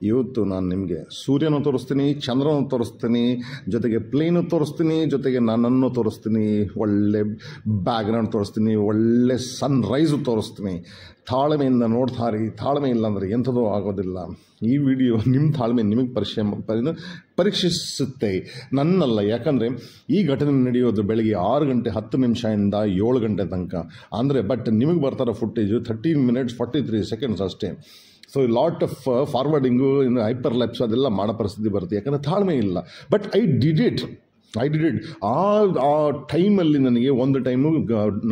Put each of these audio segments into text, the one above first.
ಇವತ್ತು ನಾನು ನಿಮಗೆ ಸೂರ್ಯನೂ ತೋರಿಸ್ತೀನಿ, ಚಂದ್ರನೂ ತೋರಿಸ್ತೀನಿ, ಜೊತೆಗೆ ಪ್ಲೇನು ತೋರಿಸ್ತೀನಿ, ಜೊತೆಗೆ ನನ್ನನ್ನು ತೋರಿಸ್ತೀನಿ, ಒಳ್ಳೆ ಬ್ಯಾಕ್ಗ್ರೌಂಡ್ ತೋರಿಸ್ತೀನಿ, ಒಳ್ಳೆ ಸನ್ರೈಸು ತೋರಿಸ್ತೀನಿ. ತಾಳ್ಮೆಯಿಂದ ನೋಡ್ತಾರಿ. ತಾಳ್ಮೆ ಇಲ್ಲ ಅಂದರೆ ಎಂಥದೂ ಆಗೋದಿಲ್ಲ. ಈ ವಿಡಿಯೋ ನಿಮ್ಮ ತಾಳ್ಮೆ ನಿಮಗೆ ಪರೀಕ್ಷಿಸುತ್ತೆ, ನನ್ನಲ್ಲ. ಯಾಕಂದರೆ ಈ ಘಟನೆ ನಡೆಯೋದು ಬೆಳಗ್ಗೆ 6 ಗಂಟೆ 10 ನಿಮಿಷದಿಂದ 7 ಗಂಟೆ ತನಕ. ಅಂದರೆ ಬಟ್ ನಿಮಗೆ ಬರ್ತಾರೋ ಫುಟೇಜು 13 ಮಿನಿಟ್ಸ್ 43 ಸೆಕೆಂಡ್ಸ್ ಅಷ್ಟೇ. ಸೊ ಲಾಟ್ ಆಫ್ ಫಾರ್ವರ್ಡಿಂಗು, ಇನ್ನು ಹೈಪರ್ ಲ್ಯಾಪ್ಸ್ ಅದೆಲ್ಲ ಮಾಡೋ ಪರಿಸ್ಥಿತಿ ಬರುತ್ತೆ, ಯಾಕಂದರೆ ತಾಳ್ಮೆ ಇಲ್ಲ. But I did it. ಆ ಟೈಮಲ್ಲಿ ನನಗೆ ಒಂದು ಟೈಮು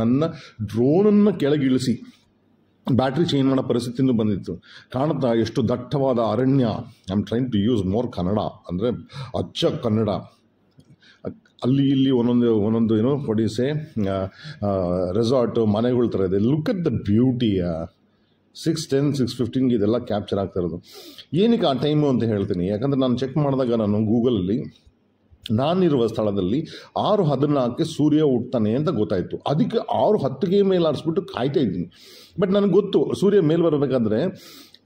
ನನ್ನ ಡ್ರೋನನ್ನು ಕೆಳಗಿಳಿಸಿ ಬ್ಯಾಟ್ರಿ ಚೇಂಜ್ ಮಾಡೋ ಪರಿಸ್ಥಿತಿನೂ ಬಂದಿತ್ತು. ಕಾಣುತ್ತಾ ಎಷ್ಟು ದಟ್ಟವಾದ ಅರಣ್ಯ. I am trying to use more Kannada, ಅಂದರೆ ಅಚ್ಚ ಕನ್ನಡ. ಅಲ್ಲಿ ಇಲ್ಲಿ ಒಂದೊಂದು ಏನೋ ಕೊಡಿಸೆ ರೆಸಾರ್ಟು ಮನೆಗಳ ಥರ ಇದೆ. Look at the beauty. 6:10 6:15 ಇದೆಲ್ಲ ಕ್ಯಾಪ್ಚರ್ ಆಗ್ತಾ ಇರೋದು. ಏನಕ್ಕೆ ಆ ಟೈಮು ಅಂತ ಹೇಳ್ತೀನಿ. ಯಾಕಂದರೆ ನಾನು ಚೆಕ್ ಮಾಡಿದಾಗ ನಾನು ಗೂಗಲಲ್ಲಿ ನಾನಿರುವ ಸ್ಥಳದಲ್ಲಿ 6:14ಕ್ಕೆ ಸೂರ್ಯ ಹುಟ್ತಾನೆ ಅಂತ ಗೊತ್ತಾಯಿತು. ಅದಕ್ಕೆ 6:10ಗೆ ಮೇಲೆ ಆರಿಸ್ಬಿಟ್ಟು ಕಾಯ್ತಾ ಇದ್ದೀನಿ. ಬಟ್ ನನಗೆ ಗೊತ್ತು ಸೂರ್ಯ ಮೇಲೆ ಬರಬೇಕಾದ್ರೆ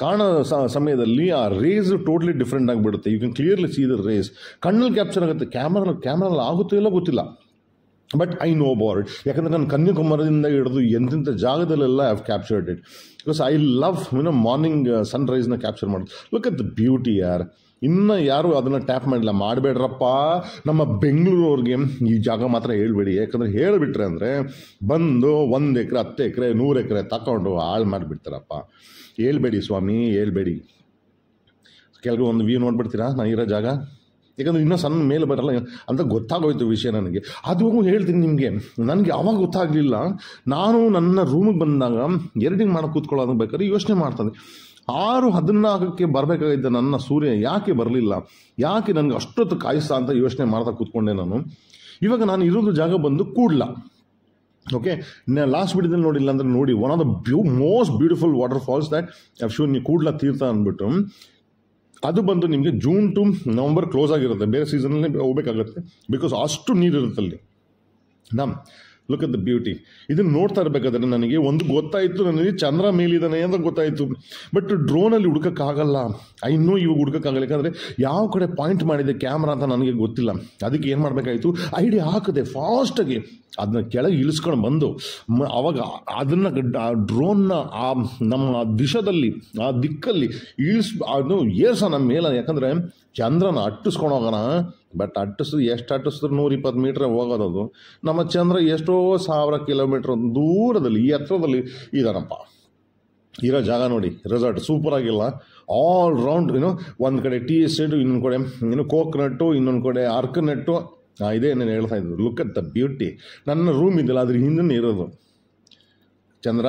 ಕಾಣೋ ಸಮಯದಲ್ಲಿ ಆ ರೇಸ್ ಟೋಟ್ಲಿ ಡಿಫ್ರೆಂಟ್ ಆಗಿಬಿಡುತ್ತೆ. You can clearly see the race. ಕಣ್ಣಲ್ಲಿ ಕ್ಯಾಪ್ಚರ್ ಆಗುತ್ತೆ, ಕ್ಯಾಮ್ರಲ್ಲಿ ಆಗುತ್ತೋ ಇಲ್ಲ ಗೊತ್ತಿಲ್ಲ. But I know about it. ಯಾಕಂದರೆ ನಾನು ಕನ್ಯಾಕುಮಾರದಿಂದ ಹಿಡಿದು ಎಂತೆಂಥ ಜಾಗದಲ್ಲೆಲ್ಲ I have captured it. Because I love morning ಸನ್ರೈಸ್ನ ಕ್ಯಾಪ್ಚರ್ ಮಾಡೋದು. ಲುಕ್ ಅಟ್ ದ ಬ್ಯೂಟಿ ಯಾರ್. ಇನ್ನು ಯಾರು ಅದನ್ನು ಟ್ಯಾಪ್ ಮಾಡಿಲ್ಲ. ಮಾಡಬೇಡ್ರಪ್ಪ. ನಮ್ಮ ಬೆಂಗಳೂರವ್ರಿಗೆ ಈ ಜಾಗ ಮಾತ್ರ ಹೇಳ್ಬೇಡಿ. ಯಾಕಂದರೆ ಹೇಳಿಬಿಟ್ರೆ ಅಂದರೆ ಬಂದು 1 ಎಕರೆ 10 ಎಕರೆ 100 ಎಕರೆ ತಗೊಂಡು ಹಾಳು ಮಾಡಿಬಿಡ್ತಾರಪ್ಪ. ಹೇಳ್ಬೇಡಿ ಸ್ವಾಮಿ, ಹೇಳ್ಬೇಡಿ. ಕೆಲವು ಒಂದು ವ್ಯೂ ನೋಡ್ಬಿಡ್ತೀರಾ ನಾನು ಇರೋ ಜಾಗ. ಯಾಕಂದರೆ ಇನ್ನೂ ಸಣ್ಣ ಮೇಲೆ ಬರಲ್ಲ ಅಂತ ಗೊತ್ತಾಗೋಯ್ತು ವಿಷಯ ನನಗೆ. ಅದು ಹೇಳ್ತೀನಿ ನಿಮಗೆ. ನನಗೆ ಅವಾಗ ಗೊತ್ತಾಗಲಿಲ್ಲ. ನಾನು ನನ್ನ ರೂಮಿಗೆ ಬಂದಾಗ ಎಡಿಟಿಂಗ್ ಮಾಡೋಕೆ ಕೂತ್ಕೊಳ್ಳೋದು ಬೇಕಾದ್ರೆ ಯೋಚನೆ ಮಾಡ್ತದೆ, 6:14ಕ್ಕೆ ಬರಬೇಕಾಗಿದ್ದ ನನ್ನ ಸೂರ್ಯ ಯಾಕೆ ಬರಲಿಲ್ಲ, ಯಾಕೆ ನನಗೆ ಅಷ್ಟೊತ್ತು ಕಾಯಿಸ್ತಾ ಅಂತ ಯೋಚನೆ ಮಾಡ್ತಾ ಕೂತ್ಕೊಂಡೆ ನಾನು. ಇವಾಗ ನಾನು ಇರೋದು ಜಾಗ ಬಂದು ಕೂಡ್ಲ. ಓಕೆ, ಲಾಸ್ಟ್ ವಿಡಿಯೋದಲ್ಲಿ ನೋಡಿಲ್ಲ ಅಂದರೆ ನೋಡಿ. One of the most beautiful water falls that I shown you, Kudlu Theertha ಅಂದ್ಬಿಟ್ಟು. ಅದು ಬಂದು ನಿಮಗೆ ಜೂನ್ ಟು ನವಂಬರ್ ಕ್ಲೋಸ್ ಆಗಿರುತ್ತೆ. ಬೇರೆ ಸೀಸನಲ್ಲಿ ಹೋಗ್ಬೇಕಾಗತ್ತೆ, ಬಿಕಾಸ್ ಅಷ್ಟು ನೀರಿರುತ್ತೆ ಅಲ್ಲಿ. Look at the beauty. ಇದನ್ನು ನೋಡ್ತಾ ಇರಬೇಕಾದ್ರೆ ನನಗೆ ಒಂದು ಗೊತ್ತಾಯಿತು, ನನಗೆ ಚಂದ್ರ ಮೇಲಿದ್ದಾನೆ ಅಂತ ಗೊತ್ತಾಯಿತು. ಬಟ್ ಡ್ರೋನಲ್ಲಿ ಹುಡ್ಕೋಕ್ಕಾಗಲ್ಲ. ಇನ್ನೂ ಇವಾಗ ಹುಡ್ಕೋಕ್ಕಾಗಲ್ಲ. ಯಾಕಂದರೆ ಯಾವ ಕಡೆ ಪಾಯಿಂಟ್ ಮಾಡಿದೆ ಕ್ಯಾಮ್ರಾ ಅಂತ ನನಗೆ ಗೊತ್ತಿಲ್ಲ. ಅದಕ್ಕೆ ಏನು ಮಾಡಬೇಕಾಯಿತು, ಐಡಿಯಾ ಹಾಕಿದೆ ಫಾಸ್ಟಾಗಿ. ಅದನ್ನ ಕೆಳಗೆ ಇಳಿಸ್ಕೊಂಡು ಬಂದು ಆವಾಗ ಅದನ್ನು ಡ್ರೋನ್ನ ನಮ್ಮ ದಿಕ್ಕಲ್ಲಿ ಅದು ಏರ್ಸೋಣ ಮೇಲೆ. ಯಾಕಂದರೆ ಚಂದ್ರನ ಅಟ್ಟಿಸ್ಕೊಂಡು ಹೋಗೋಣ. ಬಟ್ ಎಷ್ಟು ಅಟ್ಟಿಸಿದ್ರು 120 ಮೀಟ್ರ್ ಹೋಗೋದದು. ನಮ್ಮ ಚಂದ್ರ ಎಷ್ಟೋ 1000 ಕಿಲೋಮೀಟ್ರ್ ದೂರದಲ್ಲಿ ಈ ಎತ್ತರದಲ್ಲಿ ಇದಾನಪ್ಪ. ಇರೋ ಜಾಗ ನೋಡಿ, ರೆಸಾರ್ಟ್ ಸೂಪರ್ ಆಗಿಲ್ಲ. ಆಲ್ ರೌಂಡ್ ಒಂದು ಕಡೆ ಟೀ ಎಸ್ಟೇಟು, ಇನ್ನೊಂದು ಕಡೆ ಕೋಕ್ನಟ್ಟು, ಇನ್ನೊಂದು ಕಡೆ ಆರ್ಕನಟ್ಟು. ಇದೇ ನಾನು ಹೇಳ್ತಾ ಇದ್ದು. Look at the beauty. ನನ್ನ ರೂಮ್ ಇದೆಯಲ್ಲ ಅದ್ರ ಹಿಂದೆ ಇರೋದು ಚಂದ್ರ.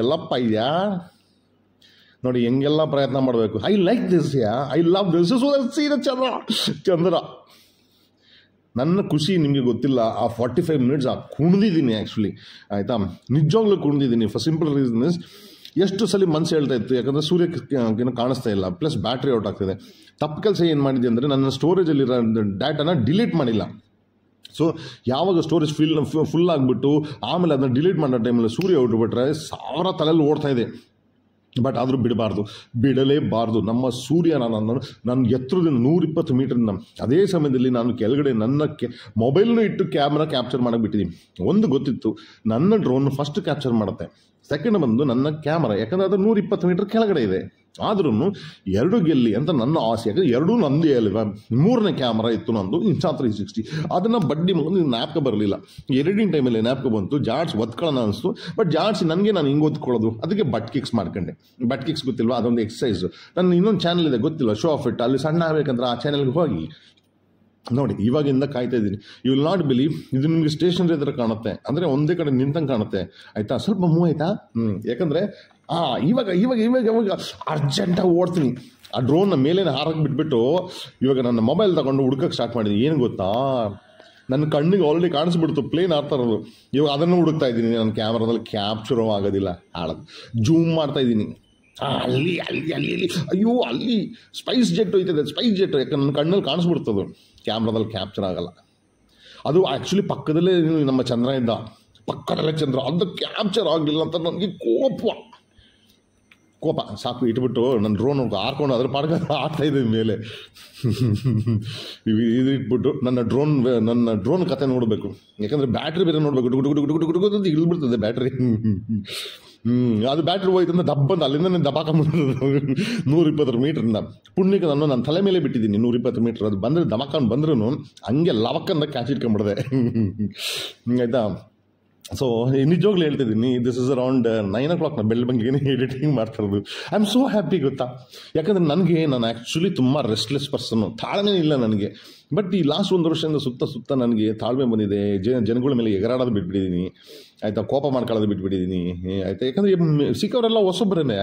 ಎಲ್ಲಪ್ಪ ಇದೆಯಾ ನೋಡಿ, ಹೆಂಗೆಲ್ಲ ಪ್ರಯತ್ನ ಮಾಡಬೇಕು. I like this. I love this. ಚಂದ್ರ ನನ್ನ ಖುಷಿ ನಿಮಗೆ ಗೊತ್ತಿಲ್ಲ. ಆ 45 ಮಿನಿಟ್ಸ್ ಕುಣಿದಿದ್ದೀನಿ ಆ್ಯಕ್ಚುಲಿ. ಆಯಿತಾ, ನಿಜವಾಗ್ಲೂ ಕುಣಿದಿದ್ದೀನಿ. ಫಾರ್ ಸಿಂಪಲ್ ರೀಸನ್ ಇಸ್, ಎಷ್ಟು ಸಲ ಮನಸ್ಸು ಹೇಳ್ತಾ ಇತ್ತು. ಯಾಕಂದರೆ ಸೂರ್ಯಕ್ಕೆ ಕಾಣಿಸ್ತಾ ಇಲ್ಲ, ಪ್ಲಸ್ ಬ್ಯಾಟ್ರಿ ಔಟ್ ಆಗ್ತಿದೆ. ತಪ್ಪು ಕೆಲಸ ಏನು ಮಾಡಿದೆ ಅಂದರೆ ನನ್ನ ಸ್ಟೋರೇಜಲ್ಲಿರೋ ಡಾಟಾನ ಡಿಲೀಟ್ ಮಾಡಿಲ್ಲ. ಸೊ ಯಾವಾಗ ಸ್ಟೋರೇಜ್ ಫುಲ್ ಆಗಿಬಿಟ್ಟು ಆಮೇಲೆ ಅದನ್ನ ಡಿಲೀಟ್ ಮಾಡೋ ಟೈಮಲ್ಲಿ ಸೂರ್ಯ ಹೊರಟುಬಿಟ್ರೆ 1000 ತಲೆಯಲ್ಲಿ ಓಡ್ತಾ ಇದೆ. ಬಟ್ ಆದರೂ ಬಿಡಲೇಬಾರ್ದು. ನಮ್ಮ ಸೂರ್ಯ ನನ್ನ ಎತ್ತರದಿಂದ 120 ಮೀಟರ್ನ. ಅದೇ ಸಮಯದಲ್ಲಿ ನಾನು ಕೆಳಗಡೆ ನನ್ನ ಮೊಬೈಲ್ನೂ ಇಟ್ಟು ಕ್ಯಾಪ್ಚರ್ ಮಾಡೋಕೆ ಒಂದು ಗೊತ್ತಿತ್ತು, ನನ್ನ ಡ್ರೋನ್ ಫಸ್ಟ್ ಕ್ಯಾಪ್ಚರ್ ಮಾಡುತ್ತೆ, ಸೆಕೆಂಡ್ ಬಂದು ನನ್ನ ಕ್ಯಾಮರಾ. ಯಾಕಂದರೆ ಅದು 120 ಮೀಟರ್ ಕೆಳಗಡೆ ಇದೆ. ಆದ್ರೂ ಎರಡು ಗೆಲ್ಲಿ ಅಂತ ನನ್ನ ಆಸೆ. ಯಾಕಂದರೆ ಎರಡೂ ನಂದೇ ಅಲ್ವಾ. 3ನೇ ಕ್ಯಾಮ್ರಾ ಇತ್ತು ನಂದು, Insta360. ಅದನ್ನು ಬಡ್ಡಿ ಮಗಂದು ನ್ಯಾಪ್ಗೆ ಬರಲಿಲ್ಲ. ಎಡಿಟಿಂಗ್ ಟೈಮಲ್ಲಿ ನ್ಯಾಪ್ಗೆ ಬಂತು. ಜಾಡ್ಸ್ ಒತ್ಕೊಳ್ಳೋಣ ಅನಿಸ್ತು. ಬಟ್ ಜಾಡ್ಸ್ ನನಗೆ ನಾನು ಹಿಂಗೆ ಒತ್ಕೊಳ್ಳೋದು. ಅದಕ್ಕೆ ಬಟ್ ಕಿಕ್ಸ್ ಮಾಡ್ಕೊಂಡೆ. ಬಟ್ ಕಿಕ್ಸ್ ಗೊತ್ತಿಲ್ವಾ, ಅದೊಂದು ಎಕ್ಸಸೈಸು. ನನ್ನ ಇನ್ನೊಂದು ಚಾನಲ್ ಇದೆ ಗೊತ್ತಿಲ್ಲ, ಶೋ ಆಫ್ ಇಟ್. ಅಲ್ಲಿ ಸಣ್ಣ ಆಗಬೇಕಂದ್ರೆ ಆ ಚಾನಲ್ಗೆ ಹೋಗಿ ನೋಡಿ. ಇವಾಗಿಂದ ಕಾಯ್ತಾ ಇದ್ದೀನಿ. You will not believe. ಇದು ನಿಮಗೆ ಸ್ಟೇಷನರಿ ಹತ್ರ ಕಾಣುತ್ತೆ, ಅಂದರೆ ಒಂದೇ ಕಡೆ ನಿಂತಂಗೆ ಕಾಣುತ್ತೆ. ಆಯಿತಾ, ಸ್ವಲ್ಪ ಮೂವ್ ಆಯಿತಾ. ಯಾಕಂದರೆ ಇವಾಗ ಅರ್ಜೆಂಟಾಗಿ ಓಡ್ತೀನಿ. ಆ ಡ್ರೋನ್ನ ಮೇಲೆ ಹಾರಕ್ಕೆ ಬಿಟ್ಬಿಟ್ಟು ಇವಾಗ ನನ್ನ ಮೊಬೈಲ್ ತಗೊಂಡು ಹುಡ್ಕಕ್ಕೆ ಸ್ಟಾರ್ಟ್ ಮಾಡಿದ್ದೀನಿ. ಏನು ಗೊತ್ತಾ, ನನ್ನ ಕಣ್ಣಿಗೆ ಆಲ್ರೆಡಿ ಕಾಣಿಸ್ಬಿಡ್ತು ಪ್ಲೇನ್ ಆಡ್ತಾ ಇರೋದು. ಇವಾಗ ಅದನ್ನು ಹುಡುಕ್ತಾ ಇದ್ದೀನಿ. ನನ್ನ ಕ್ಯಾಮ್ರಾದಲ್ಲಿ ಕ್ಯಾಪ್ಚರೂ ಆಗೋದಿಲ್ಲ, ಹಾಳದು. ಜೂಮ್ ಮಾಡ್ತಾ ಇದ್ದೀನಿ. ಅಲ್ಲಿ ಅಯ್ಯೋ ಅಲ್ಲಿ ಸ್ಪೈಸ್ ಜೆಟ್ ಹೋಯ್ತದೆ. ಸ್ಪೈಸ್ ಜೆಟ್ ಯಾಕಂದ್ರೆ ನನ್ನ ಕಣ್ಣಲ್ಲಿ ಕಾಣಿಸ್ಬಿಡ್ತದು, ಕ್ಯಾಮ್ರಾದಲ್ಲಿ ಕ್ಯಾಪ್ಚರ್ ಆಗಲ್ಲ. ಅದು ಆ್ಯಕ್ಚುಲಿ ಪಕ್ಕದಲ್ಲೇ ನಮ್ಮ ಚಂದ್ರ ಇದ್ದ, ಪಕ್ಕದಲ್ಲೇ ಚಂದ್ರ. ಅದು ಕ್ಯಾಪ್ಚರ್ ಆಗಲಿಲ್ಲ ಅಂತ ನನಗೆ ಕೋಪ. ಕೋಪ ಸಾಕು ಇಟ್ಬಿಟ್ಟು ನನ್ನ ಡ್ರೋನ್ ಹಾರ್ಕೊಂಡು ಅದ್ರ ಪಾಡ್ಕ ಆಗ್ತಾ ಇದ್ದೀನಿ ಮೇಲೆ. ಇದು ಇಟ್ಬಿಟ್ಟು ನನ್ನ ಡ್ರೋನ್ ಕತೆ ನೋಡಬೇಕು, ಯಾಕಂದರೆ ಬ್ಯಾಟ್ರಿ ಬೇರೆ ನೋಡಬೇಕು. ಗುಡು ಇಳ್ಬಿಡ್ತದೆ ಬ್ಯಾಟ್ರಿ. ಅದು ಬ್ಯಾಟ್ರಿ ಹೋಯ್ತಂದ್ರೆ ದಬ್ಬಂತ ಅಲ್ಲಿಂದ ದಬಾಕೊಂಡ್ಬಿಡ್ತದೆ 120 ಮೀಟ್ರಿಂದ. ಪುಣ್ಯಕ್ಕೆ ನನ್ನ ತಲೆ ಮೇಲೆ ಬಿಟ್ಟಿದ್ದೀನಿ 120 ಮೀಟ್ರ್. ಅದು ಬಂದರೆ ದಬಾಕೊಂಡು ಬಂದ್ರೂ ಹಂಗೆ ಲವಕ್ಕಂದ ಕ್ಯಾಚ್ ಇಟ್ಕೊಂಡ್ಬಿಡ್ದೆ. ಆಯಿತಾ. ಸೊ ನಿಜವಾಗ್ಲೂ ಹೇಳ್ತಿದ್ದೀನಿ, ದಿಸ್ ಇಸ್ ಅರೌಂಡ್ 9 o'clock ನಾನು ಬೆಳಬಂಗಿಗೆ ಎಡಿಟಿಂಗ್ ಮಾಡ್ತಿರೋದು. ಐ ಆಮ್ ಸೋ ಹ್ಯಾಪಿ ಗೊತ್ತಾ, ಯಾಕಂದರೆ ನಾನು ಆ್ಯಕ್ಚುಲಿ ತುಂಬ ರೆಸ್ಟ್ಲೆಸ್ ಪರ್ಸನ್ನು, ತಾಳ್ಮೆ ಇಲ್ಲ ನನಗೆ. ಬಟ್ ಈ ಲಾಸ್ಟ್ 1 ವರ್ಷದಿಂದ ಸುತ್ತ ನನಗೆ ತಾಳ್ಮೆ ಬಂದಿದೆ. ಜನಗಳ ಮೇಲೆ ಎಗರಾಡೋದು ಬಿಟ್ಬಿಟ್ಟಿದ್ದೀನಿ, ಆಯಿತಾ, ಕೋಪ ಮಾಡ್ಕೊಳ್ಳೋದು ಬಿಟ್ಬಿಟ್ಟಿದ್ದೀನಿ, ಆಯಿತಾ. ಯಾಕಂದರೆ ಸಿಕ್ಕವರೆಲ್ಲ ಹೊಸೊಬ್ಬರೇ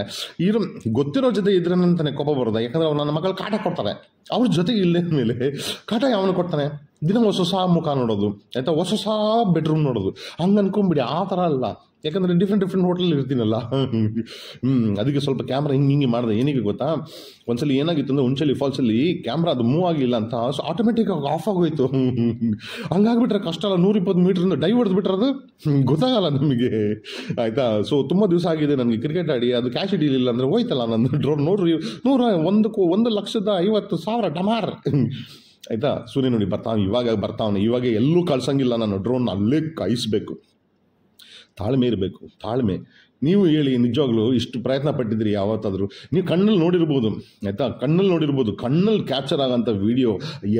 ಗೊತ್ತಿರೋ ಜೊತೆ ಇದ್ರೆ ಅಂತಾನೆ ಕೋಪ ಬರೋದು. ಯಾಕಂದರೆ ಅವ್ರು ನನ್ನ ಮಕ್ಕಳು ಕಾಟ ಕೊಡ್ತಾರೆ, ಅವ್ರ ಜೊತೆಗೆ ಇಲ್ಲದ ಮೇಲೆ ಕಾಟ ಯಾವನು ಕೊಡ್ತಾನೆ? ದಿನ ಹೊಸ ಮುಖ ನೋಡೋದು, ಆಯಿತಾ, ಹೊಸ ಬೆಡ್ರೂಮ್ ನೋಡೋದು, ಹಂಗೆ ಅನ್ಕೊಂಬಿಡಿ. ಆ ಥರ ಅಲ್ಲ, ಯಾಕಂದರೆ ಡಿಫ್ರೆಂಟ್ ಹೋಟೆಲ್ ಇರ್ತೀನಲ್ಲ. ಅದಕ್ಕೆ ಸ್ವಲ್ಪ ಕ್ಯಾಮ್ರಾ ಹಿಂಗೆ ಮಾಡಿದೆ. ಏನಕ್ಕೆ ಗೊತ್ತಾ, ಒಂದ್ಸಲಿ ಏನಾಗಿತ್ತು ಅಂದರೆ ಹುಣಸಳ್ಳಿ ಫಾಲ್ಸಲ್ಲಿ ಕ್ಯಾಮ್ರಾ ಅದು ಮೂವ್ ಆಗಿಲ್ಲ ಅಂತ ಆಟೋಮೆಟಿಕ್ಕಾಗಿ ಆಫ್ ಆಗೋಯ್ತು. ಹಂಗಾಗ್ಬಿಟ್ರೆ ಕಷ್ಟ ಅಲ್ಲ. 120 ಮೀಟ್ರಿಂದ ಡೈವ್ ಹೊಡೆದ್ಬಿಟ್ರೆ ಅದು ಗೊತ್ತಾಗಲ್ಲ ನಮಗೆ, ಆಯಿತಾ. ಸೊ ತುಂಬ ದಿವಸ ಆಗಿದೆ ನನಗೆ ಕ್ರಿಕೆಟ್ ಆಡಿ, ಅದು ಕ್ಯಾಚ್ ಹಿಡಿಯಲಿಲ್ಲ ಅಂದರೆ ಹೋಯ್ತಲ್ಲ ನನ್ನ ಡ್ರೋನ್. ನೋಡ್ರಿ 1,50,000 ಡಮಾರ್, ಆಯಿತಾ. ಸೂರ್ಯ ನೋಡಿ ಬರ್ತಾವನೆ ಇವಾಗ ಎಲ್ಲೂ ಕಳ್ಸಂಗಿಲ್ಲ. ನಾನು ಡ್ರೋನ್ ಅಲ್ಲೇ ಕಾಯಿಸ್ಬೇಕು. ತಾಳ್ಮೆ ಇರಬೇಕು, ತಾಳ್ಮೆ. ನೀವು ಹೇಳಿ, ನಿಜವಾಗ್ಲೂ ಇಷ್ಟು ಪ್ರಯತ್ನ ಪಟ್ಟಿದ್ರಿ ಯಾವತ್ತಾದರೂ? ನೀವು ಕಣ್ಣಲ್ಲಿ ನೋಡಿರ್ಬೋದು, ಆಯಿತಾ, ಕಣ್ಣಲ್ಲಿ ಕ್ಯಾಪ್ಚರ್ ಆಗೋಂಥ ವಿಡಿಯೋ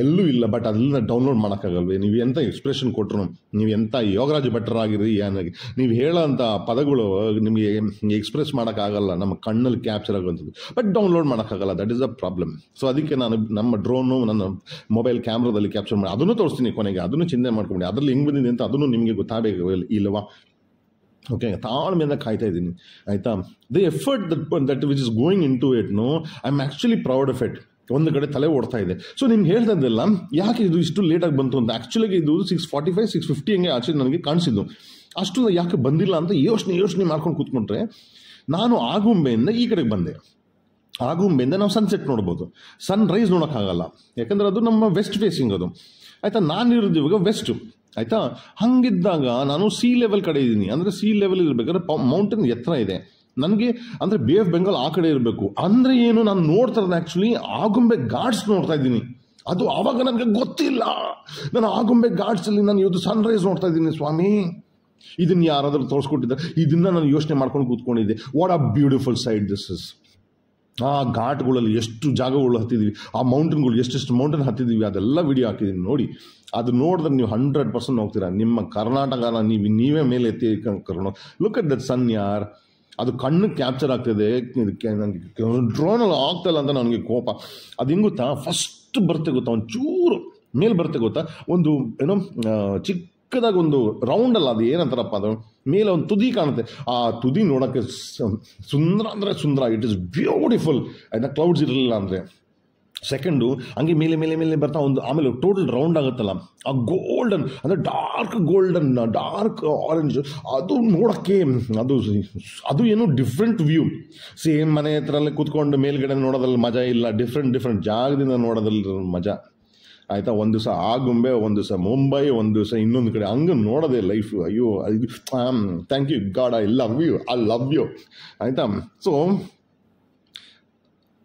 ಎಲ್ಲೂ ಇಲ್ಲ. ಬಟ್ ಅದನ್ನ ಡೌನ್ಲೋಡ್ ಮಾಡೋಕ್ಕಾಗಲ್ವೇ? ನೀವು ಎಂಥ ಎಕ್ಸ್ಪ್ರೆಷನ್ ಕೊಟ್ಟರು, ನೀವು ಎಂಥ ಯೋಗರಾಜ್ ಭಟ್ರ ಆಗಿರಿ, ನೀವು ಹೇಳೋಂಥ ಪದಗಳು ನಿಮಗೆ ಎಕ್ಸ್ಪ್ರೆಸ್ ಮಾಡೋಕ್ಕಾಗಲ್ಲ, ನಮ್ಮ ಕಣ್ಣಲ್ಲಿ ಕ್ಯಾಪ್ಚರ್ ಆಗೋವಂಥದ್ದು. ಬಟ್ ಡೌನ್ಲೋಡ್ ಮಾಡೋಕ್ಕಾಗಲ್ಲ, that is a problem. So ಅದಕ್ಕೆ ನಾನು ನಮ್ಮ ಡ್ರೋನು ನನ್ನ ಮೊಬೈಲ್ ಕ್ಯಾಮ್ರಾದಲ್ಲಿ ಕ್ಯಾಪ್ಚರ್ ಮಾಡಿ ಅದನ್ನು ತೋರಿಸ್ತೀನಿ ಕೊನೆಗೆ. ಅದನ್ನು ಚಿಂತೆ ಮಾಡ್ಕೊಂಡು ಅದರಲ್ಲಿ ಹೆಂಗೆ ಬಂದಿದೆ ಅಂತ ಅದನ್ನು ನಿಮಗೆ ಗೊತ್ತಾಗಬೇಕು ಇಲ್ಲವಾ? ಓಕೆ, ತಾಳ್ಮೆಯಿಂದ ಕಾಯ್ತಾ ಇದ್ದೀನಿ, ಆಯಿತಾ. The effort that which is going into it, no, I am actually proud of it. ಒಂದು ಕಡೆ ತಲೆ ಓಡ್ತಾ ಇದೆ. ಸೊ ನಿಮ್ಗೆ ಹೇಳ್ದಲ್ಲ ಯಾಕೆ ಇದು ಇಷ್ಟು ಲೇಟಾಗಿ ಬಂತು ಅಂತ. ಆ್ಯಕ್ಚುಲಿಗೆ ಇದು 6:45 6:50 ಹಂಗೆ ಆಚೆ ನನಗೆ ಕಾಣಿಸಿದ್ದು. ಅಷ್ಟು ಯಾಕೆ ಬಂದಿಲ್ಲ ಅಂತ ಯೋಚನೆ ಮಾಡ್ಕೊಂಡು ಕೂತ್ಕೊಂಡ್ರೆ, ನಾನು ಆಗುಂಬೆಯಿಂದ ಈ ಕಡೆಗೆ ಬಂದೆ. ಆಗುಂಬೆಯಿಂದ ನಾವು ಸನ್ಸೆಟ್ ನೋಡ್ಬೋದು, ಸನ್ ರೈಸ್ ನೋಡೋಕ್ಕಾಗಲ್ಲ, ಯಾಕಂದರೆ ಅದು ನಮ್ಮ ವೆಸ್ಟ್ ಫೇಸಿಂಗ್ ಅದು, ಆಯಿತಾ. ನಾನಿರೋದು ಇವಾಗ ವೆಸ್ಟು, ಆಯಿತಾ. ಹಂಗಿದ್ದಾಗ ನಾನು ಸಿ ಲೆವೆಲ್ ಕಡೆ ಇದ್ದೀನಿ. ಅಂದರೆ ಸಿ ಲೆವೆಲ್ ಇರಬೇಕಾದ್ರೆ ಮೌಂಟೇನ್ ಎತ್ತರ ಇದೆ ನನಗೆ, ಅಂದರೆ ಬೇ ಆಫ್ ಬೆಂಗಾಲ್ ಆ ಕಡೆ ಇರಬೇಕು. ಅಂದರೆ ಏನು, ನಾನು ನೋಡ್ತಾ ಇರೋದು ಆ್ಯಕ್ಚುಲಿ ಆಗುಂಬೆ ಘಾಟ್ಸ್ ನೋಡ್ತಾ ಇದ್ದೀನಿ. ಅದು ಆವಾಗ ನನಗೆ ಗೊತ್ತಿಲ್ಲ. ನಾನು ಆಗುಂಬೆ ಘಾಟ್ಸಲ್ಲಿ ನಾನು ಇವತ್ತು ಸನ್ರೈಸ್ ನೋಡ್ತಾ ಇದ್ದೀನಿ ಸ್ವಾಮಿ. ಇದನ್ನು ಯಾರಾದರೂ ತೋರಿಸ್ಕೊಟ್ಟಿದ್ದಾರೆ, ಇದನ್ನು ನಾನು ಯೋಚನೆ ಮಾಡ್ಕೊಂಡು ಕೂತ್ಕೊಂಡಿದ್ದೆ. What a beautiful side this is. ಆ ಘಾಟ್ಗಳಲ್ಲಿ ಎಷ್ಟು ಜಾಗಗಳು ಹತ್ತಿದ್ದೀವಿ, ಆ ಮೌಂಟೇನ್ಗಳು ಎಷ್ಟೆಷ್ಟು ಮೌಂಟೇನ್ ಹತ್ತಿದ್ದೀವಿ, ಅದೆಲ್ಲ ವಿಡಿಯೋ ಹಾಕಿದ್ದೀನಿ ನೋಡಿ. ಅದು ನೋಡಿದ್ರೆ ನೀವು 100% ಹೋಗ್ತೀರಾ. ನಿಮ್ಮ ಕರ್ನಾಟಕನ ನೀವೇ ಮೇಲೆ ಎತ್ತಿ ಕರ್ಕೊಂಡು ಲುಕ್ ಅಟ್ ದಟ್ ಸನ್ ಯಾರ್. ಅದು ಕಣ್ಣಿಗೆ ಕ್ಯಾಪ್ಚರ್ ಆಗ್ತಿದೆ. ಇದಕ್ಕೆ ನನಗೆ ಡ್ರೋನಲ್ಲಿ ಆಗ್ತಾಯಿಲ್ಲ ಅಂತ ನನಗೆ ಕೋಪ. ಅದು ಹೆಂಗೆ ಗೊತ್ತಾ, ಫಸ್ಟ್ ಬರುತ್ತೆ ಗೊತ್ತಾ, ಒಂದು ಚೂರು ಮೇಲೆ ಬರುತ್ತೆ ಗೊತ್ತಾ, ಒಂದು ಏನೋ ಚಿಕ್ಕದಾಗಿ ಒಂದು ರೌಂಡ್ ಅಲ್ಲ, ಅದು ಏನಂತಾರಪ್ಪ, ಅದು ಮೇಲೆ ಒಂದು ತುದಿ ಕಾಣುತ್ತೆ. ಆ ತುದಿ ನೋಡೋಕ್ಕೆ ಸುಂದರ ಅಂದರೆ ಸುಂದರ, ಇಟ್ ಇಸ್ ಬ್ಯೂಟಿಫುಲ್, ಆಯಿತಾ. ಕ್ಲೌಡ್ಸ್ ಇರಲಿಲ್ಲ ಅಂದರೆ. ಸೆಕೆಂಡು ಹಂಗೆ ಮೇಲೆ ಮೇಲೆ ಮೇಲೆ ಬರ್ತಾ ಒಂದು ಆಮೇಲೆ ಟೋಟಲ್ ರೌಂಡ್ ಆಗುತ್ತಲ್ಲ, ಆ ಗೋಲ್ಡನ್ ಅಂದರೆ ಡಾರ್ಕ್ ಗೋಲ್ಡನ್, ಡಾರ್ಕ್ ಆರೆಂಜ್, ಅದು ನೋಡೋಕ್ಕೆ ಅದು ಏನೋ ಡಿಫ್ರೆಂಟ್ ವ್ಯೂ. ಸೇಮ್ ಮನೆ ಹತ್ರಲ್ಲೇ ಕೂತ್ಕೊಂಡು ಮೇಲ್ಗಡೆ ನೋಡೋದ್ರಲ್ಲಿ ಮಜಾ ಇಲ್ಲ, ಡಿಫ್ರೆಂಟ್ ಜಾಗದಿಂದ ನೋಡೋದ್ರಲ್ಲಿ ಮಜಾ, ಆಯಿತಾ. ಒಂದು ದಿವಸ ಆಗುಂಬೆ, ಒಂದು ದಿವಸ ಮುಂಬೈ, ಒಂದು ದಿವಸ ಇನ್ನೊಂದು ಕಡೆ, ಹಂಗೆ ನೋಡೋದೇ ಲೈಫು. ಅಯ್ಯೋ, thank you God, I love you, ಆಯಿತಾ. ಸೊ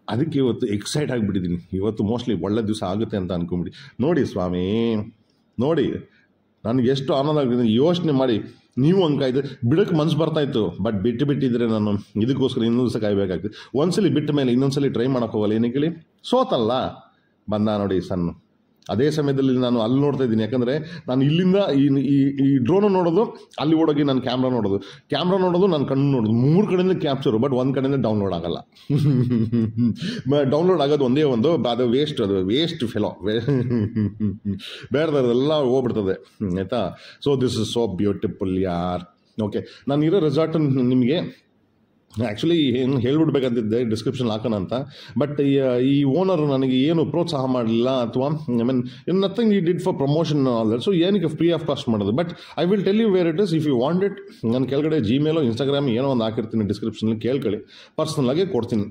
ಅದಕ್ಕೆ ಇವತ್ತು ಎಕ್ಸೈಟ್ ಆಗಿಬಿಟ್ಟಿದ್ದೀನಿ. ಇವತ್ತು ಮೋಸ್ಟ್ಲಿ ಒಳ್ಳೆ ದಿವಸ ಆಗುತ್ತೆ ಅಂತ ಅಂದ್ಕೊಂಬಿಡಿ. ನೋಡಿ ಸ್ವಾಮಿ, ನೋಡಿ ನನಗೆ ಎಷ್ಟು ಆನಂದ ಆಗ್ತಿದೆ ಯೋಚನೆ ಮಾಡಿ. ನೀವು ಅಂಕಾಯ್ತು ಬಿಡೋಕ್ಕೆ ಮನಸ್ಸು ಬರ್ತಾಯಿತ್ತು, ಬಟ್ ಬಿಟ್ಟಿದ್ರೆ ನಾನು ಇದಕ್ಕೋಸ್ಕರ ಇನ್ನೊಂದು ದಿವಸ ಕಾಯಬೇಕಾಗ್ತದೆ. ಒಂದ್ಸಲಿ ಬಿಟ್ಟ ಮೇಲೆ ಇನ್ನೊಂದ್ಸಲಿ ಟ್ರೈ ಮಾಡೋಕೆ ಹೋಗಲ್ಲ. ಏನಕ್ಕೆ ಹೇಳಿ, ಸೋತಲ್ಲ ಬಂದ ನೋಡಿ ಸಣ್ಣ. ಅದೇ ಸಮಯದಲ್ಲಿ ನಾನು ಅಲ್ಲಿ ನೋಡ್ತಾ ಇದ್ದೀನಿ, ಯಾಕಂದರೆ ನಾನು ಇಲ್ಲಿಂದ ಈ ಡ್ರೋನು ನೋಡೋದು, ಅಲ್ಲಿ ಓಡೋಗಿ ನಾನು ಕ್ಯಾಮ್ರಾ ನೋಡೋದು, ನಾನು ಕಣ್ಣು ನೋಡೋದು, 3 ಕಡೆಯಿಂದ ಕ್ಯಾಪ್ಚರು. ಬಟ್ ಒಂದು ಕಡೆಯಿಂದ ಡೌನ್ಲೋಡ್ ಆಗಲ್ಲ. ಡೌನ್ಲೋಡ್ ಆಗೋದು ಒಂದೇ ಒಂದು, ಅದು ವೇಸ್ಟ್ ಫೆಲೋ, ಬೇಡದೆಲ್ಲ ಹೋಗ್ಬಿಡ್ತದೆ, ಆಯಿತಾ. So this is so beautiful ಯಾರ್. ಓಕೆ, ನಾನು ಇರೋ ರೆಸಾರ್ಟ್ ನಿಮಗೆ ಆ್ಯಕ್ಚುಲಿ ಏನು ಹೇಳ್ಬಿಡ್ಬೇಕಂತಿದ್ದೆ ಡಿಸ್ಕ್ರಿಪ್ಷನ್ ಹಾಕೋಣ ಅಂತ. ಬಟ್ ಈ ಓನರ್ ನನಗೆ ಏನು ಪ್ರೋತ್ಸಾಹ ಮಾಡಲಿಲ್ಲ, ಅಥವಾ I mean nothing he did for promotion all that. So ಏನಕ್ಕೆ ಫ್ರೀ ಆಫ್ ಕಾಸ್ಟ್ ಮಾಡೋದು. But I will tell you where it is if you want it. ನಾನು ಕೆಳಗಡೆ ಜಿಮೇಲೋ ಇನ್ಸ್ಟಾಗ್ರಾಮ್ ಏನೋ ಒಂದು ಹಾಕಿರ್ತೀನಿ ಡಿಸ್ಕ್ರಿಪ್ಷನಲ್ಲಿ, ಕೇಳ್ಕೊಳ್ಳಿ, ಪರ್ಸ್ನಲಾಗಿ ಕೊಡ್ತೀನಿ,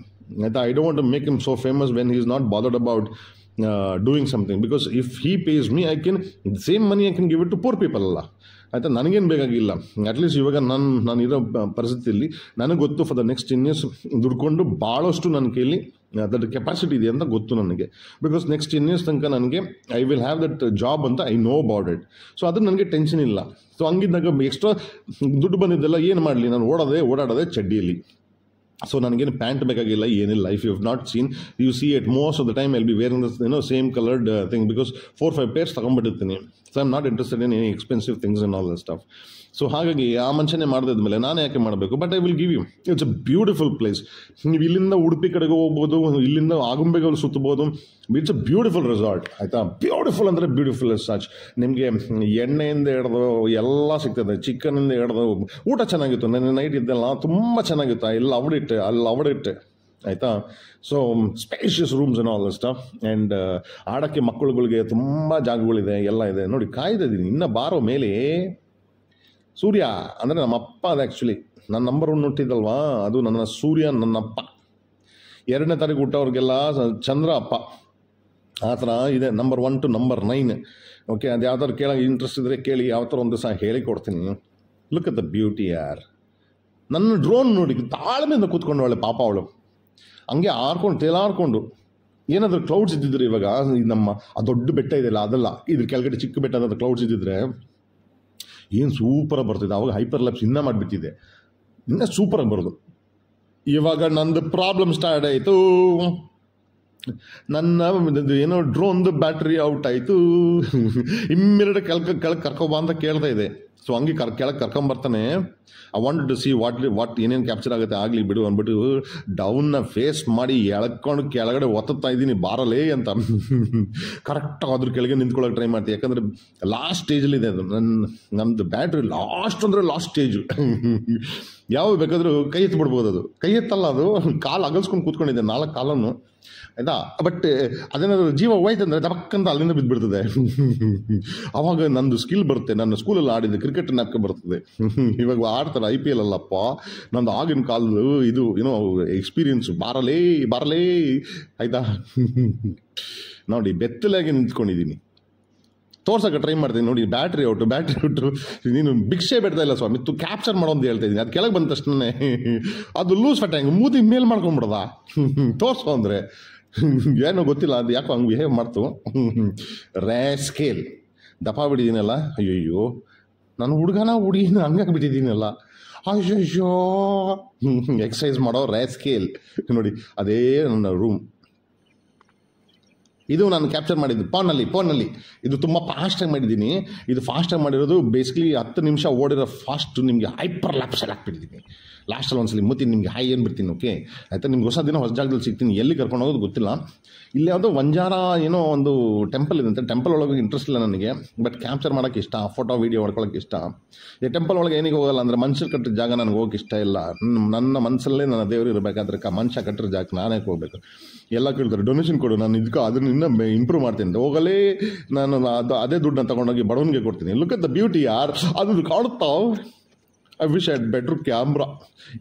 ಆಯಿತಾ. I don't want to make him so famous when he is not bothered about doing something, because if he pays me, I can, the same money I can give it to poor people, Allah. ಆಯಿತಾ. ನನಗೇನು ಬೇಕಾಗಿಲ್ಲ, at least ಇವಾಗ ನಾನು ಇರೋ ಪರಿಸ್ಥಿತಿಯಲ್ಲಿ ನನಗೆ ಗೊತ್ತು for the next 10 years ದುಡ್ಕೊಂಡು ಭಾಳಷ್ಟು ನನ್ನ ಕೈಲಿ ಅದರ ಕೆಪಾಸಿಟಿ ಇದೆ ಅಂತ ಗೊತ್ತು ನನಗೆ. ಬಿಕಾಸ್ ನೆಕ್ಸ್ಟ್ 10 years ತನಕ ನನಗೆ I will have that job ಅಂತ I know about it. So ಅದು ನನಗೆ ಟೆನ್ಷನ್ ಇಲ್ಲ. ಸೊ ಹಂಗಿದ್ದಾಗ ಎಕ್ಸ್ಟ್ರಾ ದುಡ್ಡು ಬಂದಿದ್ದೆಲ್ಲ ಏನು ಮಾಡಲಿ, ನಾನು ಓಡಾಡೋದೇ ಚಡ್ಡಿಯಲ್ಲಿ. ಸೊ ನನಗೇನು ಪ್ಯಾಂಟ್ ಬೇಕಾಗಿಲ್ಲ, ಏನಿಲ್ಲ. If you have not seen, you see it most of the time I'll be wearing the same coloured thing, because 4-5 pairs ತಗೊಂಡ್ಬಿಟ್ಟಿರ್ತೀನಿ. So I am not interested in any expensive things and all the stuff. So ಹಾಗಾಗಿ ಆ ಮನುಷ್ಯನೇ ಮಾಡಿದ್ಮೇಲೆ ನಾನು ಯಾಕೆ ಮಾಡಬೇಕು? But I will give you, it's a beautiful place. ನೀವು ಇಲ್ಲಿಂದ ಉಡುಪಿ ಕಡೆಗೆ ಹೋಗ್ಬೋದು, ಇಲ್ಲಿಂದ ಆಗುಂಬೆಗಳು ಸುತ್ತಬೋದು. ಇಟ್ಸ್ ಅ ಬ್ಯೂಟಿಫುಲ್ ರೆಸಾರ್ಟ್, ಆಯಿತಾ. ಬ್ಯೂಟಿಫುಲ್ ಅಂದರೆ ಬ್ಯೂಟಿಫುಲ್ ಎಸ್ ಸಚ್. ನಿಮಗೆ ಎಣ್ಣೆಯಿಂದ ಹಿಡ್ದು ಎಲ್ಲ ಸಿಗ್ತದೆ, ಚಿಕನಿಂದ ಹಿಡ್ದು. ಊಟ ಚೆನ್ನಾಗಿತ್ತು, ನನ್ನ ನೈಟ್ ಇದ್ದೆಲ್ಲ ತುಂಬ ಚೆನ್ನಾಗಿತ್ತು. ಐ ಲವ್ಡ್ ಇಟ್ ಆಯಿತಾ. So spacious rooms all the stuff. And ಆಡೋಕ್ಕೆ ಮಕ್ಕಳುಗಳಿಗೆ ತುಂಬ ಜಾಗಗಳಿದೆ, ಎಲ್ಲ ಇದೆ. ನೋಡಿ ಕಾಯ್ತಾ ಇದ್ದೀನಿ, ಇನ್ನೂ ಬಾರೋ ಮೇಲೆ. ಸೂರ್ಯ ಅಂದರೆ ನಮ್ಮಪ್ಪ, ಅದು ಆ್ಯಕ್ಚುಲಿ ನನ್ನ ನಂಬರ್ 1 ಹುಟ್ಟಿದ್ದಲ್ವಾ, ಅದು ನನ್ನ ಸೂರ್ಯ, ನನ್ನಪ್ಪ. 2ನೇ ತಾರೀಕು ಹುಟ್ಟೋರಿಗೆಲ್ಲ ಚಂದ್ರ ಅಪ್ಪ. ಆ ಥರ ಇದೆ, ನಂಬರ್ 1 to ನಂಬರ್ 9. ಓಕೆ, ಅದು ಯಾವ ಥರ ಕೇಳೋಕೆ ಇಂಟ್ರೆಸ್ಟ್ ಇದ್ದರೆ ಕೇಳಿ, ಯಾವ ಥರ ಒಂದು ದಿವಸ ಹೇಳಿಕೊಡ್ತೀನಿ. ಲುಕ್ ಅಟ್ ದ ಬ್ಯೂಟಿ ಯಾರ್. ನನ್ನ ಡ್ರೋನ್ ನೋಡಿ ತಾಳ್ಮೆಯಿಂದ ಕೂತ್ಕೊಂಡು ಅವಳೆ ಪಾಪ, ಅವಳು ಹಂಗೆ ತೇಲಾಡ್ಕೊಂಡು. ಏನಾದರೂ ಕ್ಲೌಡ್ಸ್ ಇದ್ದಿದ್ರೆ ಇವಾಗ ನಮ್ಮ ಆ ದೊಡ್ಡ ಬೆಟ್ಟ ಇದೆಯಲ್ಲ, ಅದಲ್ಲ, ಇದ್ರ ಕೆಳಗಡೆ ಚಿಕ್ಕ ಬೆಟ್ಟ ಅದ ಕ್ಲೌಡ್ಸ್ ಇದ್ದಿದ್ರೆ ಏನು ಸೂಪರಾಗಿ ಬರ್ತಿದೆ. ಅವಾಗ ಹೈಪರ್ ಲ್ಯಾಪ್ಸ್ ಇನ್ನೂ ಮಾಡಿಬಿಟ್ಟಿದೆ, ಇನ್ನೂ ಸೂಪರಾಗಿ ಬರೋದು. ಇವಾಗ ನಂದು ಪ್ರಾಬ್ಲಮ್ ಸ್ಟಾರ್ಟ್ ಆಯಿತು. ನನ್ನ ಏನೋ ಡ್ರೋನ್ದು ಬ್ಯಾಟ್ರಿ ಔಟ್ ಆಯಿತು. ಇಮ್ಮಿಡಿಯೇಟ್ ಕೆಳಗೆ ಕರ್ಕೊಬಾ ಅಂತ ಕೇಳ್ತಾ ಇದೆ. ಸೊ ಹಂಗೆ ಕೆಳಗೆ ಕರ್ಕೊಂಬರ್ತಾನೆ. I want to see what ಏನೇನು ಕ್ಯಾಪ್ಚರ್ ಆಗುತ್ತೆ, ಆಗಲಿ ಬಿಡು ಅಂದ್ಬಿಟ್ಟು ಡೌನ್ನ ಫೇಸ್ ಮಾಡಿ ಎಳ್ಕೊಂಡು ಕೆಳಗಡೆ ಒತ್ತಾ ಇದ್ದೀನಿ, ಬಾರಲೇ ಅಂತ. ಕರೆಕ್ಟಾಗಿ ಅದ್ರ ಕೆಳಗೆ ನಿಂತ್ಕೊಳ್ಳೋಕೆ ಟ್ರೈ ಮಾಡ್ತೀನಿ. ಯಾಕಂದರೆ ಲಾಸ್ಟ್ ಸ್ಟೇಜಲ್ಲಿದೆ ಅದು. ನಮ್ಮದು ಬ್ಯಾಟ್ರಿ ಲಾಸ್ಟ್ ಅಂದರೆ ಲಾಸ್ಟ್ ಸ್ಟೇಜು. ಯಾವ ಬೇಕಾದರೂ ಕೈ ಎತ್ಬಿಡ್ಬೋದು. ಅದು ಕೈ ಎತ್ತಲ್ಲ, ಅದು ಕಾಲು ಅಗಲ್ಸ್ಕೊಂಡು ಕೂತ್ಕೊಂಡಿದ್ದೆ, 4 ಕಾಲನ್ನು, ಆಯಿತಾ. ಬಟ್ ಅದೇನಾದರೂ ಜೀವ ಹೋಯ್ತಂದರೆ ದಬಕ್ಕಂತ ಅಲ್ಲಿಂದ ಬಿದ್ದುಬಿಡ್ತದೆ. ಆವಾಗ ನಂದು ಸ್ಕಿಲ್ ಬರುತ್ತೆ. ನನ್ನ ಸ್ಕೂಲಲ್ಲಿ ಆಡಿದ್ದು ಕ್ರಿಕೆಟ್ ನ್ಯಾಪ್ಕೆ ಬರ್ತದೆ. ಇವಾಗ ಆಡ್ತಾರೆ IPL ಅಲ್ಲಪ್ಪ. ನಂದು ಆಗಿನ ಕಾಲದ್ದು ಇದು ಏನೋ ಎಕ್ಸ್ಪೀರಿಯನ್ಸು. ಬಾರಲೇ ಆಯಿತಾ. ನೋಡಿ ಬೆತ್ತಲಾಗಿ ನಿಂತ್ಕೊಂಡಿದ್ದೀನಿ, ತೋರ್ಸೋಕೆ ಟ್ರೈ ಮಾಡ್ತೀನಿ. ನೋಡಿ ಬ್ಯಾಟ್ರಿ ಔಟು. ನೀನು ಭಿಕ್ಷೆ ಬಿಡ್ತಾ ಇಲ್ಲ ಸ್ವಾಮಿ, ಕ್ಯಾಪ್ಚರ್ ಮಾಡೋ ಅಂತ ಹೇಳ್ತಾ ಇದ್ದೀನಿ. ಅದು ಕೆಳಗೆ ಬಂದ ತಕ್ಷಣ ಅದು ಲೂಸ್ ಫಟ್ಯಾಂಗ್ ಮೂತಿ ಮೇಲ್ ಮಾಡ್ಕೊಂಡ್ಬಿಡೋದ ತೋರ್ಸೋ ಅಂದರೆ. ಏನೋ ಗೊತ್ತಿಲ್ಲ, ಅದು ಯಾಕೋ ಹಂಗೆ ಬಿಹೇವ್ ಮಾಡ್ತು. ರ್ಯಾಸ್ಕೇಲ್ ದಪ್ಪ ಬಿಟ್ಟಿದ್ದೀನಲ್ಲ, ಅಯ್ಯಯ್ಯೋ ನಾನು ಹುಡುಗಿನ ಹಂಗಾಗಿ ಬಿಟ್ಟಿದ್ದೀನಲ್ಲ, ಅಯ್ಯಯ್ಯೋ. ಎಕ್ಸಸೈಸ್ ಮಾಡೋ ರ್ಯಾಸ್ಕೇಲ್. ನೋಡಿ ಅದೇ ನನ್ನ ರೂಮ್. ಇದು ನಾನು ಕ್ಯಾಪ್ಚರ್ ಮಾಡಿದ್ದು ಫೋನಲ್ಲಿ. ಇದು ತುಂಬ ಫಾಸ್ಟಾಗಿ ಮಾಡಿದ್ದೀನಿ. ಇದು ಫಾಸ್ಟಾಗಿ ಮಾಡಿರೋದು ಬೇಸಿಕಲಿ 10 ನಿಮಿಷ ಓಡಿರೋ ಫಾಸ್ಟ್ ನಿಮಗೆ ಹೈಪರ್ ಲ್ಯಾಪ್ಸಲ್ಲಿ ಹಾಕ್ಬಿಟ್ಟಿದ್ದೀನಿ. ಲಾಸ್ಟಲ್ಲಿ ಒಂದ್ಸಲಿ ಮುತ್ತೀನಿ ನಿಮಗೆ ಹಾಯ್ ಏನ್ಬಿಡ್ತೀನಿ. ಓಕೆ ಆಯಿತಾ. ನಿಮ್ಗೆ ಹೊಸ ಜಾಗದಲ್ಲಿ ಸಿಗ್ತೀನಿ. ಎಲ್ಲಿ ಕರ್ಕೊಂಡು ಹೋಗೋದು ಗೊತ್ತಿಲ್ಲ. ಇಲ್ಲಿ ಯಾವುದೋ ವಂಜಾರ ಏನೋ ಒಂದು ಟೆಂಪಲ್ ಇದೆ. ಟೆಂಪಲ್ ಒಳಗೆ ಇಂಟ್ರೆಸ್ಟ್ ಇಲ್ಲ ನನಗೆ, ಬಟ್ ಕ್ಯಾಪ್ಚರ್ ಮಾಡೋಕ್ಕೆ ಇಷ್ಟ, ಫೋಟೋ ವೀಡಿಯೋ ಹೊಡ್ಕೊಳ್ಳೋಕೆ ಇಷ್ಟ. ಈ ಟೆಂಪಲ್ ಒಳಗೆ ಏನಿಗೆ ಹೋಗಲ್ಲ ಅಂದರೆ ಮನುಷ್ಯರು ಕಟ್ಟಿದ ಜಾಗ ನನಗೆ ಹೋಗೋಕೆ ಇಷ್ಟ ಇಲ್ಲ. ನನ್ನ ಮನಸ್ಸಲ್ಲೇ ನನ್ನ ದೇವರು ಇರಬೇಕಾದ್ರೆ ಮನುಷ್ಯ ಕಟ್ಟಿರೋ ಜಾಗಕ್ಕೆ ನಾನೇ ಹೋಗ್ಬೇಕು. ಎಲ್ಲ ಕೇಳ್ತಾರೆ ಡೊನೇಷನ್ ಕೊಡು, ನಾನು ಇದಕ್ಕೆ ಅದನ್ನು ಇನ್ನೂ ಇಂಪ್ರೂವ್ ಮಾಡ್ತೀನಿ. ಹೋಗಲೇ ನಾನು ಅದೇ ದುಡ್ಡನ್ನ ತೊಗೊಂಡೋಗಿ ಬಡವನಿಗೆ ಕೊಡ್ತೀನಿ. ಲುಕ್ ಅಟ್ ದ ಬ್ಯೂಟಿ ಯಾರ್. ಅದು ಕಾಣುತ್ತಾವ. I wish I had better camera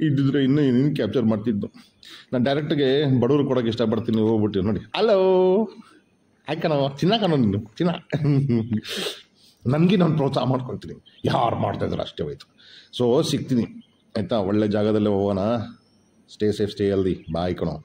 ಇದ್ದಿದ್ರೆ ಇನ್ನೂ ಕ್ಯಾಪ್ಚರ್ ಮಾಡ್ತಿದ್ದು. ನಾನು ಡೈರೆಕ್ಟ್ಗೆ ಬಡವ್ರು ಕೊಡೋಕೆ ಇಷ್ಟಪಡ್ತೀನಿ. ಹೋಗ್ಬಿಟ್ಟು ನೋಡಿ, ಹಲೋ ಆಯ್ಕನೋ ಚಿನ್ನ ನೀನು ಚಿನ್ನ. ನನಗೆ ನಾನು ಪ್ರೋತ್ಸಾಹ ಮಾಡ್ಕೊಳ್ತೀನಿ. ಯಾರು ಮಾಡ್ತಾಯಿದ್ರು ಅಷ್ಟೇ ಹೋಯ್ತು. ಸೊ ಸಿಗ್ತೀನಿ ಆಯಿತಾ. ಒಳ್ಳೆ ಜಾಗದಲ್ಲೇ ಹೋಗೋಣ. Stay safe, stay healthy. Bye ಕಣೋ.